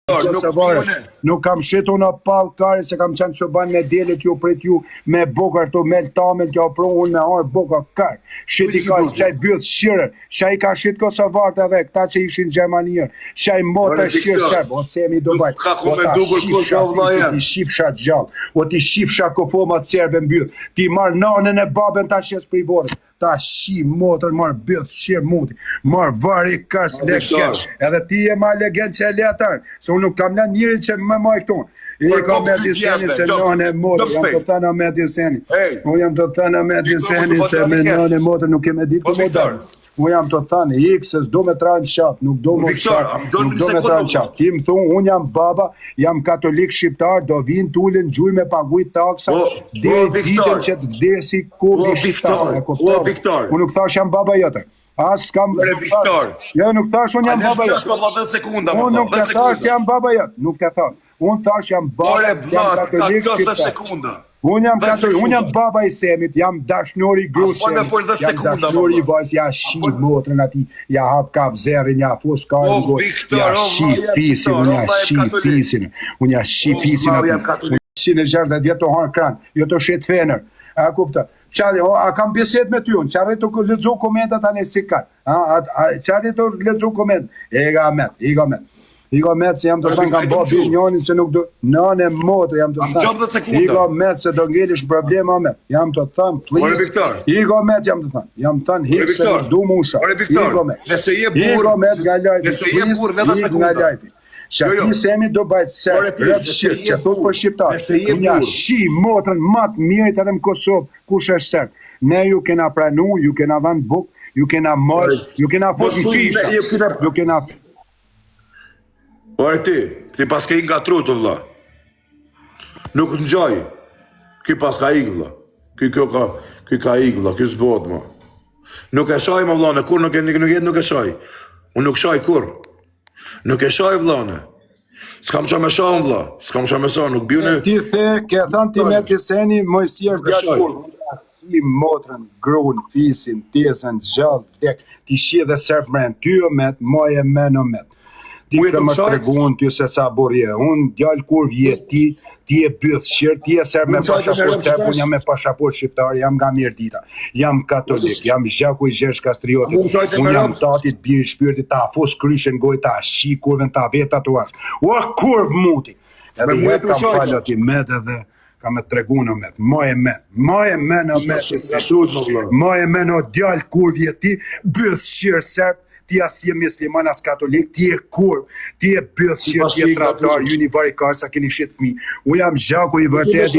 Nuk kam shetu në pal kare se kam qenë çoban me delet ju prit ju me bokar to me tamel kjo pro unë me ar boka kar. Shiti ka çaj byt shirën. Çaj ka shit Kosovart edhe këta që ishin Gjermanier. Çaj mota shir serb ose mi do baj. Ka ku me dukur Kosovë. Ti shifsha gjall. O ti shifsha kofoma serbe mbyll. Ti marr nanën e babën tash shes privore. Ta shi motor marr byt shir muti. Marr vari kas legend. Edhe ti je ma legend që letar. Unë nuk kam në njëri që më maj këtu. I kam me diseni se nëne e motë. Jam të thëna me diseni. Unë jam të thëna me diseni se me nëne e motë nuk keme ditë më darë. Unë jam të thënë, ikë se s'do me tranë qafë, nuk do më qafë, nuk do me tranë qafë. Ti më thunë, unë jam baba, jam katolik shqiptar, do vinë t'ullin gjuj me paguj taksa, dhe ditën që të vdesi kurdi shqiptar. Unë nuk thash jam baba jote. As kam Viktor. Jo, nuk thash unë jam baba jot. Unë nuk të thash jam baba jot, nuk të thash. Unë thash jam baba, jam katolik shqiptar. Unë jam baba i Semit, jam dashnori grusën, jam dashnori i vajs, ja shi motrën ati, ja hap kap zerin, ja fos karën goj, ja shi fisin, unë ja shi fisin, unë ja shi fisin ati. Unë shi në 60 vjetë të hanë kranë, jo të shetë fener, a kupta. A kam beset me ty unë, qarë të lezo komentat anë e si ka, qarë të lezo komentat, i ga met se jam të thënë kam bo binjonin se nuk do, nëne motë jam të thënë, i ga met se do ngelish problema met, jam të thënë, please, i ga met jam të thënë, jam të thënë, hikë se nuk du musha, i ga met, nga lajfi, please, hikë nga lajfi. Që ati Semi do bajtë se rëpë shqipë, që thot për shqiptarë, unë shi motrën matë mirët edhe në Kosovë, kush është sërë. Ne ju kena pranu, ju kena dhanë buk, ju kena mërë, ju kena fosë në fisha, ju kena... Ore ti pas ka i nga trutë, vla. Nuk në gjoj, ki pas ka i vla. Ki ka i vla, ki zbot, ma. Nuk e shaj, ma vla, në kur nuk jetë nuk e shaj. Unë nuk shaj kur. Nuk e shaj vlane. S'kam qa me shaj vla. S'kam qa me shaj, nuk bjune... Ti the, ke thënë ti me kiseni, mojësi është gjatë kur. Si motrën, gruën, fisin, tesën, gjallë, tek, ti shi dhe sërf mren, ty o met, moj e men o met. Ti ke më tregun ty se sa borje. Unë djallë kur vjet ti e byth shqirë, ti e sërë me pashaport sërë, unë jam me pashaport shqiptar, jam nga mirë dita, jam katolik, jam zhaku i gjersh kastriotit, unë jam tatit birë shpirtit, ta fos kryshen goj, ta shi kurven, ta veta të ashtë. O, kurv muti! Edhe jetë kam falë ati med edhe, kam e tregun o med, ma e men o med, ma e men o djallë kur vjet ti, byth shqirë sërë, ti as je musliman as katolik, ti e kurv, ti e bëth shirë, ti e tratar, ju një vari ka sa keni shetë fmi. Unë jam zhaku i vërtet,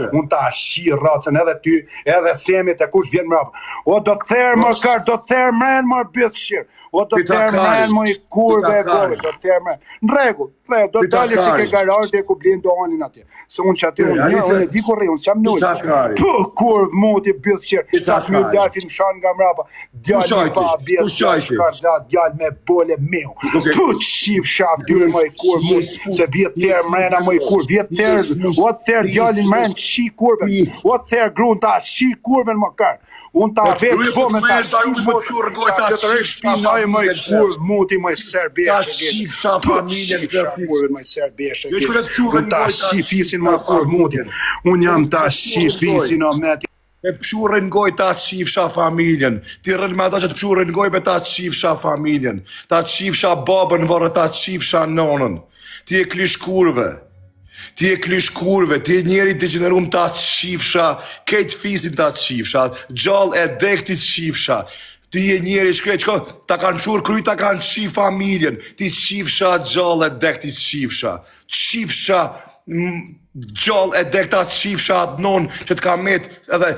unë ta shi racën edhe ty, edhe Semit e kush vjen mrapa. O do të therë më kërë, do të therë mrenë më bëth shirë. O do të therë mrenë më i kurve e gove, do të therë mrenë. Në regull, do të talë që ke garajt dhe ku blinë do anin atje. Se unë që aty unë e di kur unë s'jam nëjtë. Kurv mu ti bëth shirë, sa të mjë djarë në shanë nga mrapa. Djallë pa bjerë shkarda, djallë me bole meu. Tu të shif shaf dyre më i kur mu, se vjetë therë mrena më i kur, vjetë therë, o të therë djallin mrenë shi kurve, o të therë grunë ta shi kurve në më kërë. Unë ta vetë po me ta shi motë, ta që të rejë shpinoj më i kur muti më i serbeshe, tu të shif shaf kurve më i serbeshe, unë ta shi fisin më i kur muti, unë jam ta shi fisin o meti. E pëshurën goj ta të shifsha familjen. Ti rënë me ata që të pëshurën goj me ta të shifsha familjen. Ta të shifsha babën vërë, ta të shifsha nonën. Ti e klish kurve. Ti e klish kurve. Ti e njeri të gjenerum ta të shifsha. Kejtë fisin ta të shifsha. Gjallë e dekti të shifsha. Ti e njeri shkrejt, ta kanë pëshurë kry, ta kanë shif familjen. Ti të shifsha gjallë e dekti të shifsha. Të shifsha... gjallë e dekta të shifsha atë nonë që të ka met edhe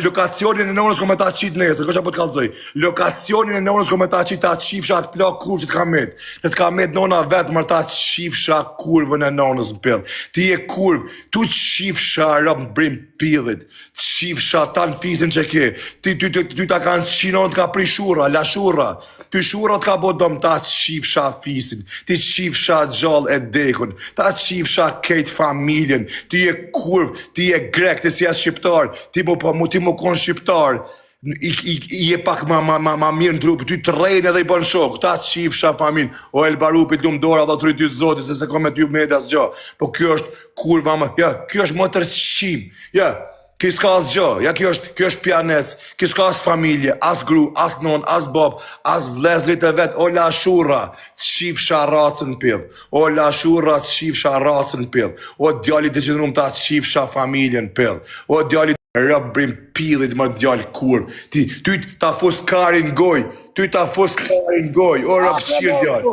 lokacionin e nonës ko me ta qitë nesër, kështë apo të kalëzoj, lokacionin e nonës ko me ta qitë atë shifsha atë plak kurvë që të ka met, që të ka met nona vetë mërë ta shifsha kurvën e nonës në pillë, ti e kurvë, tu të shifsha rëmë brim pillit, të shifsha ta në fisin që ke, ty ta kanë shinon të ka pri shura, la shura, ty shura të ka bo dom ta të shifsha fisin, ti të shifsha gjallë e dekun, ta të shifsha kejtë familje. Ti e kurv, ti e grek, ti si as shqiptar, ti mu kon shqiptar, I je pak ma mirë në trupë, ty të rejnë edhe i bën shok, ta të shifsha familj, o Elbarupit lumë dora dhe të rritë ty zoti, se ko me ty me edhe asë gjo, po kjo është kurva më, ja, kjo është më tërshqim, ja, kjo s'ka asë gjo, ja, kjo është pjanec, kjo s'ka asë familje, asë gru, asë non, asë bob, asë vlezrit e vetë, o lashura, të shifsha racën pidh, o lashura të shifsha racën pidh, o djali të gjithërum ta të shifsha familjen pidh, o djali rëbrim pillit më djallë kur. Ty ta fus karin goj, o rëbë qirë djallë.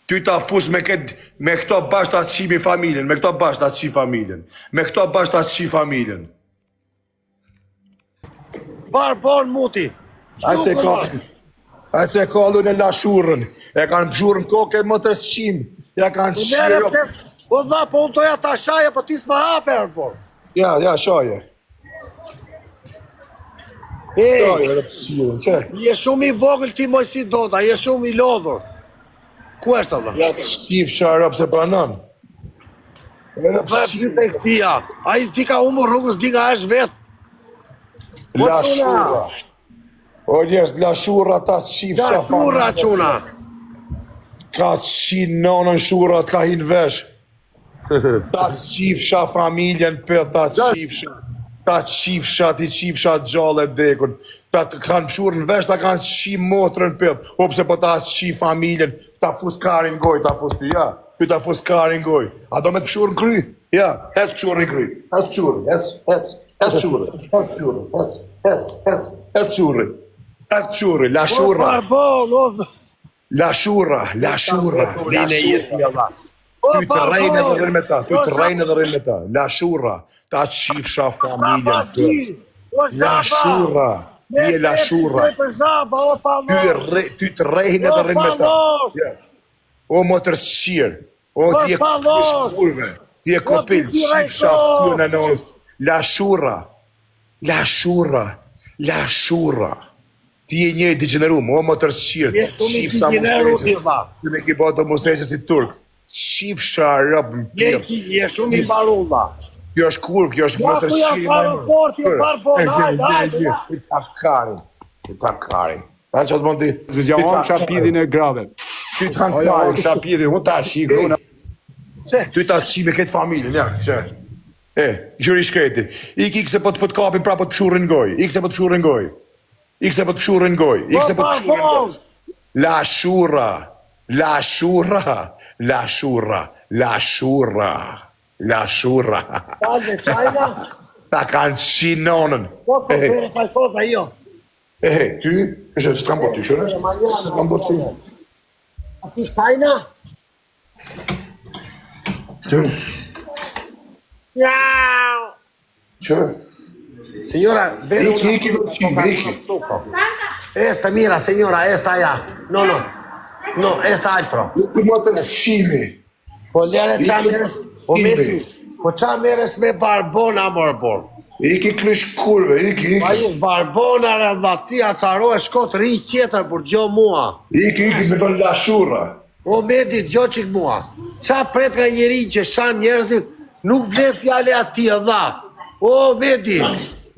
Ty ta fus me këto bashkë ta qimi familjen, me këto bashkë ta qi familjen. Barbon muti. Ajtë se kallu në lashurën, e kanë pëshurën koke më të shqim, ja kanë shqirë. O dha, po unë toja ta shaje, po ti s'ma hape, Barbon. Ja, shaje. Je shumë i vogël ti moj si dota, je shumë i lodhur. Ku është Allah? Ja të shqif sharap se pranon. A i s'di ka umë rrugës, di nga është vetë. Lashura. O njerës, lashura ta të shqif shafan. Lashura quna. Ka të shqin nonën shura të ka hinë vesh. Ta të shqifsha familjen për ta të shqifsha. Ta të shqifsha, ti qifsha gjallë e dekun. Ta të kanë pëshurë në vesh, ta kanë shqim motrën për. O pëse po ta të shqif familjen, ta fus karin goj, ta fus të, ja. Ty ta fus karin goj. A do me të pëshurë në kry? Ja, hec pëshurë në kry. Hec pëshurë, hec pëshurë, lashura. Ty të rejnë edhe rrinë me ta, lashura, ta të shifsha familjen për. Lashura, ti e lashura. Ty të rejnë edhe rrinë me ta. O motër shqirë, o ti e shkurve, ti e kopil, shifsha fëtyrë në nonës. Lashura. Ti e njëri degenerum, o motër shqirë, shifsa mustreqës, ti me ki bodo mustreqës si turk. Shifsha rëbë në pjellë. Je shumë i barulla. Kjo është kurvë, kjo është më të shqiri I ta karin. Ta që të mund të... Zë gjamon shapidhin e grave. Ty ta karin. Shapidhin, unë ta shi gruna. Ty ta shi me këtë familjen, ja. Gjëri shkreti. Ik se po të kapin pra po të pëshurën goj. Ik se po të pëshurën goj. Lashura. Ta kanë shi nonën. Ty? Kështë të kam botë ty, shërë? Kam botë ty. A ti shtajna? Ty? Qërë? Signora, vero Iki. Esta, mira, signora, esta allá. No, esta altro. Ti më të shimi. Po lere qa meres, po qa meres me barbona, morbor. Iki krysh kurve, iki. Pa ish barbona, rëndati, acaro e shkot ri qeter, për gjo mua. Iki, me të lashura. O medi, gjo qik mua. Qa pret nga njeri që shan njerëzit, nuk vle fjale ati e dha. O medi,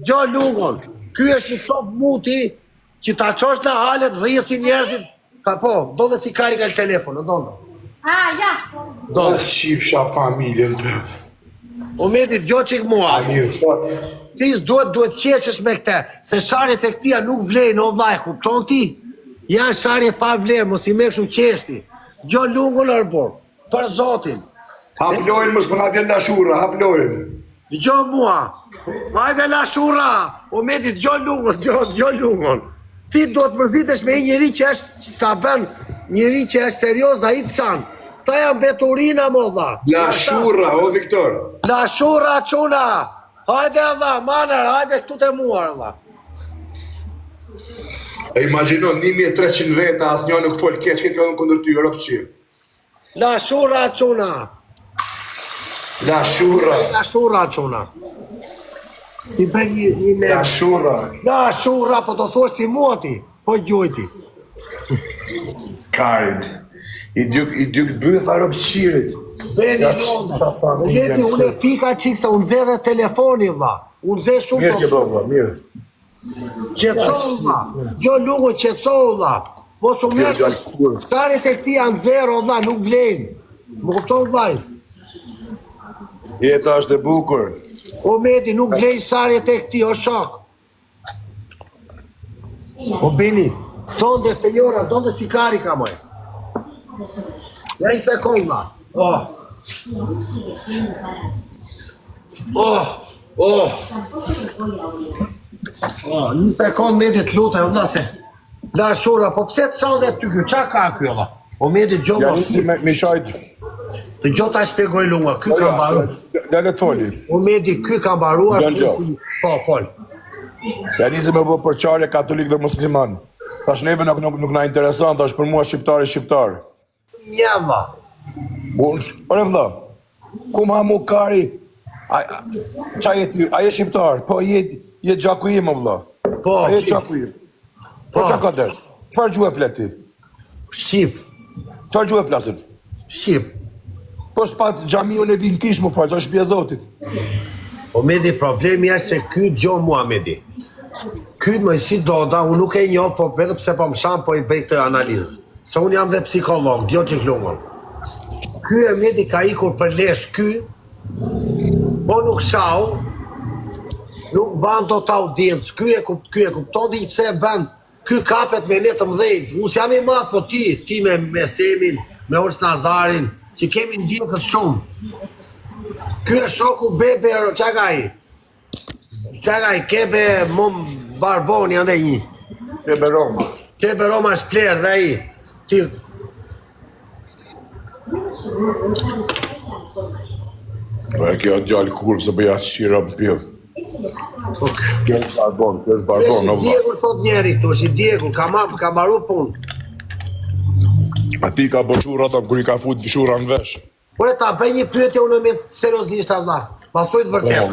gjo lungon. Ky është një top muti, që ta qosh në halet dhe jesi njerëzit. Ka po, do dhe si kari ka lë telefonë, do dhe. Ja. Do dhe shifsha familjen për. O medi, gjo qik mua. A një thot. Ti duhet qeshesh me këte, se sharjet e këtia nuk vlejnë, o vaj, kupton ti? Janë sharje pa vlerë, mos i me kështu qeshti. Gjo lungun arbor, për zotin. Haplojnë, mos përna vjen lashura, haplojnë. Gjo mua, vajde lashura, o medi, gjo lungun. Ti do të mërzitesh me njëri që është që ta bën, njëri që është serios dhe i të qanë. Këta janë beturina, mo dha. Lashura, o Viktor. Lashura, quna. Hajde dha, maner, hajde këtu të muar dha. E imaginon, 1300 veta, as një nuk folë keq, këtë në këndër ty, rëpë qirë. Lashura, quna. Lashura, quna. Ti bëj një ne... Lashura, po të thosht si mua ti, po gjojti. Karin, i dyk bëjë farë pëqirit. Beni Londa, unë e pika qikë se unë zhe dhe telefoni, vla. Unë zhe shumë... Mirë ke bërë, mirë. Qetësohu vlla. Jo lungo qetësohu vlla. Mos u merr. Staret e këtij janë zero vlla, nuk vlen. Më kupton vllai? Jeta është e bukur. O Medi, nuk vlen sarjet e këtij, o shok. O Beni, donde señora, donde si carica, moj? Ja një sekund, vlla. Një sekund, Medi, të lutem, vlla, se la shura, po pse të shall dhe ty ky? Qa ka ky, vlla? O Medi, gjo Ja vlla. nisi me shajt. Të gjo ta shpjegoj lunga, ky ka mbaruar. Dale të foli. O Medi, ky ka mbaruar. Jan gjo. Po, fol. Ja nisi me bë përçarje katolik dhe musliman. Tash neve nuk na intereson, tash për mua shqiptar. Ja, vlla. Ore vlla, ku ma mu kari? Qa je ty? A je shqiptar? Po je gjaku im, vlla. Po, A je gjaku im. Po qa ka der? Qfar gjuhë flet ti? Shqip. Qfar gjuhë flasin? Shqip. Po s'pat gjamion e vin kish mu falë, qa shpje zotit. O Medi, problemi është se ky gjo mua, Medi. Ky më si doda, unë nuk e njoh, po vetëm pse po më sham, po i bëj këtë analizë. Se unë jam dhe psikolog, gjo që klungën. Ky e Medi ka ikur për lesh, ky, po nuk shau, nuk ban do të audiencë, ky e kupton di pse e ban, ky kapet me ne të mdhejt, unë jam i madh, po ti me Semin, me Urs Nazarin, që kemi ndjekët shumë. Ky e shoku Bebe, qagaj, kebe mom Barboni, ande një. Kebe Roma shpler dhe i. Ti... E kjo djallë kurvë se bëja shira më pjedhë. Kjo është barbon, no vlla. Diegur thot njeri këtu, si Diegur, ka maru punë. A ti ka bo qura tam kër i ka fut shura në vesh. Ore ta bëj një pyetje unë me seriozisht valla. Ma thuj të vërtet.